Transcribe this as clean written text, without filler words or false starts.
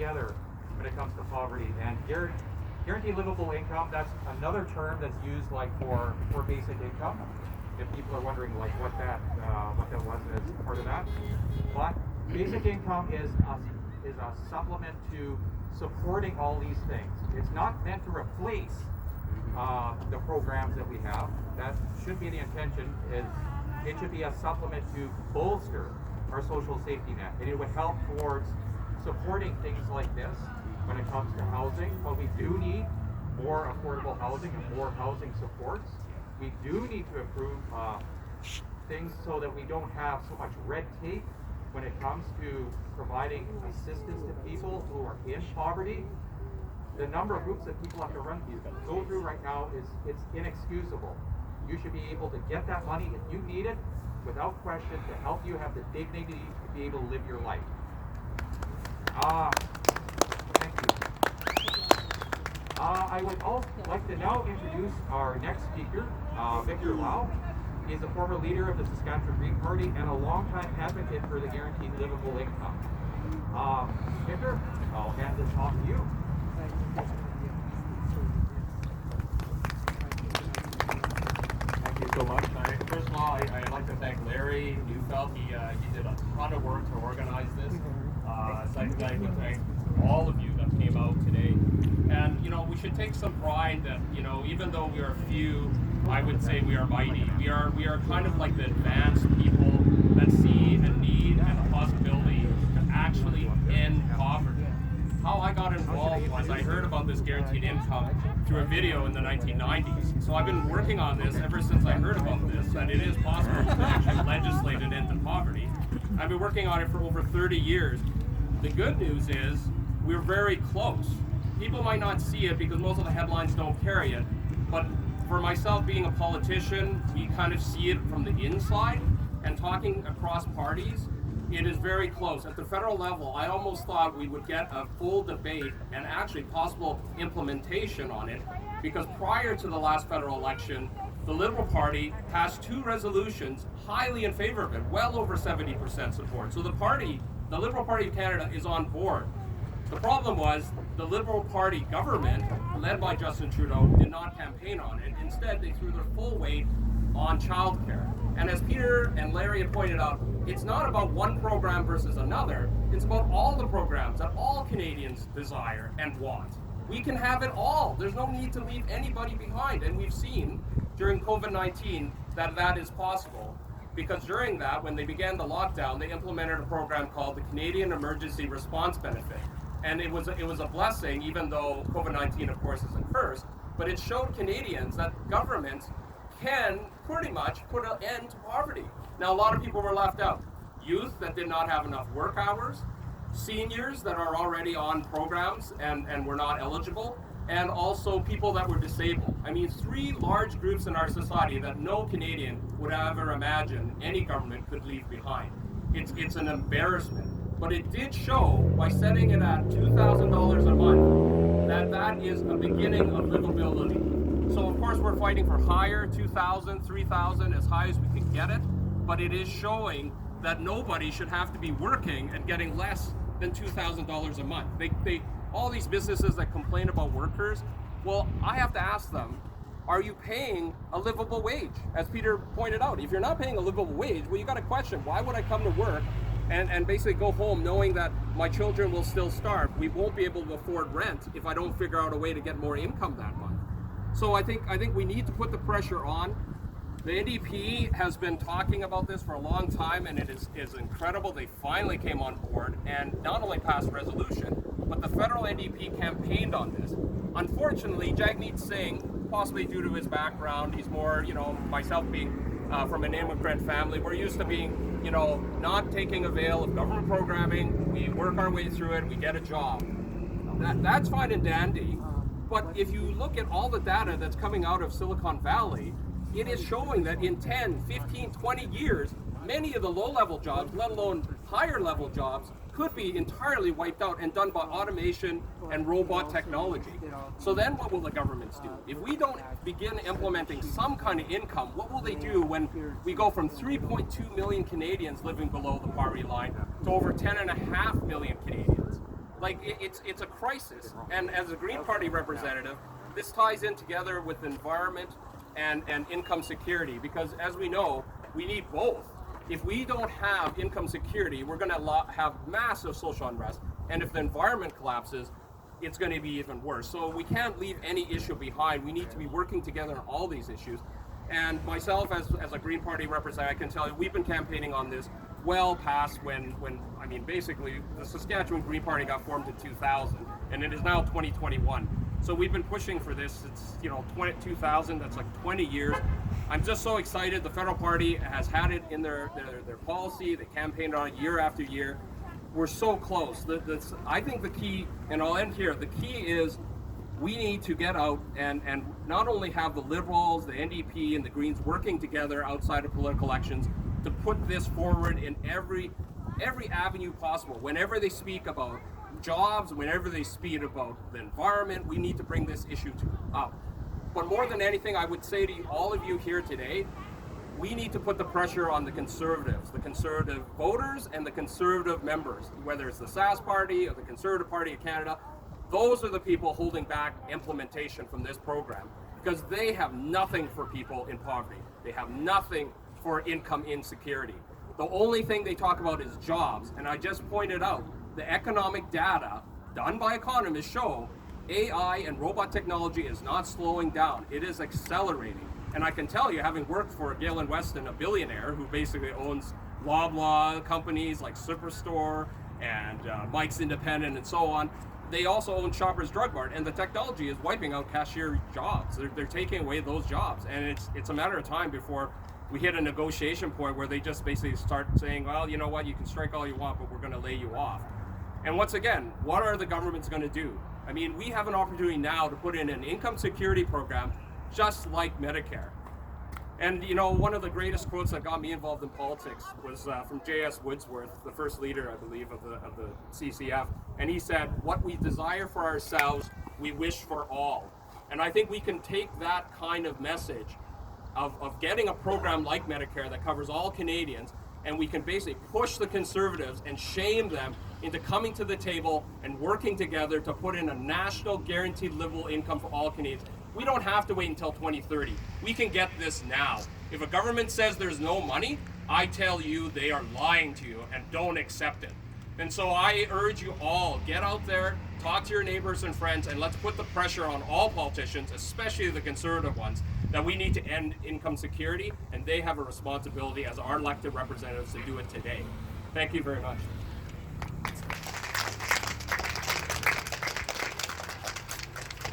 together when it comes to poverty. And guaranteed livable income, that's another term that's used like for basic income. If people are wondering like what that was as part of that. But basic income is a supplement to supporting all these things. It's not meant to replace the programs that we have. That should be the intention. It should be a supplement to bolster our social safety net, and it would help towards supporting things like this when it comes to housing. But we do need more affordable housing and more housing supports. We do need to improve things so that we don't have so much red tape when it comes to providing assistance to people who are in poverty. The number of hoops that people have to go through right now it's inexcusable. You should be able to get that money if you need it, without question, to help you have the dignity to be able to live your life. Thank you. I would also like to now introduce our next speaker, Victor Lau. He's a former leader of the Saskatchewan Green Party and a longtime advocate for the guaranteed livable income. Victor, I'll hand this off to you. Thank you so much. First of all, I'd like to thank Larry Neufeld. He did a ton of work to organize this. Second, I would thank all of you that came out today. And, we should take some pride that, even though we are few, I would say we are mighty. We are kind of like the advanced people that see a need and a possibility to actually end poverty. How I got involved was I heard about this guaranteed income through a video in the 1990s. So I've been working on this ever since I heard about this, that it is possible to actually legislate an end to poverty. I've been working on it for over 30 years. The good news is we're very close. People might not see it because most of the headlines don't carry it, but for myself being a politician, we kind of see it from the inside, and talking across parties, it is very close. At the federal level, I almost thought we would get a full debate and actually possible implementation on it, because prior to the last federal election, the Liberal Party passed 2 resolutions highly in favor of it, well over 70% support. So the Liberal Party of Canada is on board. The problem was the Liberal Party government, led by Justin Trudeau, did not campaign on it. Instead, they threw their full weight on childcare. And as Peter and Larry had pointed out, it's not about one program versus another. It's about all the programs that all Canadians desire and want. We can have it all. There's no need to leave anybody behind. And we've seen during COVID-19 that that is possible. Because during that, when they began the lockdown, they implemented a program called the Canadian Emergency Response Benefit. And it was a blessing, even though COVID-19, of course, is a curse. But it showed Canadians that governments can pretty much put an end to poverty. Now, a lot of people were left out. Youth that did not have enough work hours, seniors that are already on programs and were not eligible, and also people that were disabled. I mean, 3 large groups in our society that no Canadian would ever imagine any government could leave behind. It's an embarrassment. But it did show, by setting it at $2,000 a month, that is a beginning of livability. So of course we're fighting for higher, 2,000, 3,000, as high as we can get it, but it is showing that nobody should have to be working and getting less than $2,000 a month. All these businesses that complain about workers, well, I have to ask them, are you paying a livable wage? As Peter pointed out, if you're not paying a livable wage, well, you got to question, why would I come to work and basically go home knowing that my children will still starve? We won't be able to afford rent if I don't figure out a way to get more income that month. So I think we need to put the pressure on. The NDP has been talking about this for a long time, and it is incredible. They finally came on board and not only passed a resolution, but the federal NDP campaigned on this. Unfortunately, Jagmeet Singh, possibly due to his background, he's more, myself being from an immigrant family, we're used to being, not taking avail of government programming. We work our way through it, we get a job. That's fine and dandy. But if you look at all the data that's coming out of Silicon Valley, it is showing that in 10, 15, 20 years, many of the low-level jobs, let alone higher-level jobs, could be entirely wiped out and done by automation and robot technology. So then what will the governments do? If we don't begin implementing some kind of income, what will they do when we go from 3.2 million Canadians living below the poverty line to over 10.5 million Canadians? Like it's a crisis. And as a Green Party representative, this ties in together with environment and income security, because as we know, we need both. If we don't have income security, we're going to have massive social unrest. And if the environment collapses, it's going to be even worse. So we can't leave any issue behind. We need to be working together on all these issues. And myself, as a Green Party representative, I can tell you, we've been campaigning on this well past when I mean, basically, the Saskatchewan Green Party got formed in 2000, and it is now 2021. So we've been pushing for this. It's 2000. That's like 20 years. I'm just so excited. The federal party has had it in their policy. They campaigned on it year after year. We're so close. I think the key, and I'll end here. The key is we need to get out and not only have the Liberals, the NDP, and the Greens working together outside of political elections to put this forward in every avenue possible. Whenever they speak about jobs, whenever they speak about the environment, we need to bring this issue up. But more than anything, I would say to all of you here today, we need to put the pressure on the Conservatives, the Conservative voters and the Conservative members, whether it's the Sask Party or the Conservative Party of Canada. Those are the people holding back implementation from this program, because they have nothing for people in poverty. They have nothing for income insecurity. The only thing they talk about is jobs. And I just pointed out, the economic data done by economists show AI and robot technology is not slowing down. It is accelerating. And I can tell you, having worked for Galen Weston, a billionaire who basically owns Loblaw companies like Superstore and Mike's Independent and so on, they also own Shoppers Drug Mart, and the technology is wiping out cashier jobs. They're taking away those jobs, and it's a matter of time before we hit a negotiation point where they just basically start saying, well, you know what, you can strike all you want, but we're going to lay you off. And once again, what are the governments going to do? I mean, we have an opportunity now to put in an income security program just like Medicare. And one of the greatest quotes that got me involved in politics was from J.S. Woodsworth, the first leader, I believe, of the CCF. And he said, "What we desire for ourselves, we wish for all." And I think we can take that kind of message of getting a program like Medicare that covers all Canadians, and we can basically push the Conservatives and shame them into coming to the table and working together to put in a national guaranteed livable income for all Canadians. We don't have to wait until 2030. We can get this now. If a government says there's no money, I tell you they are lying to you, and don't accept it. And so I urge you all, get out there, talk to your neighbors and friends, and let's put the pressure on all politicians, especially the Conservative ones, that we need to end income security, and they have a responsibility as our elected representatives to do it today. Thank you very much.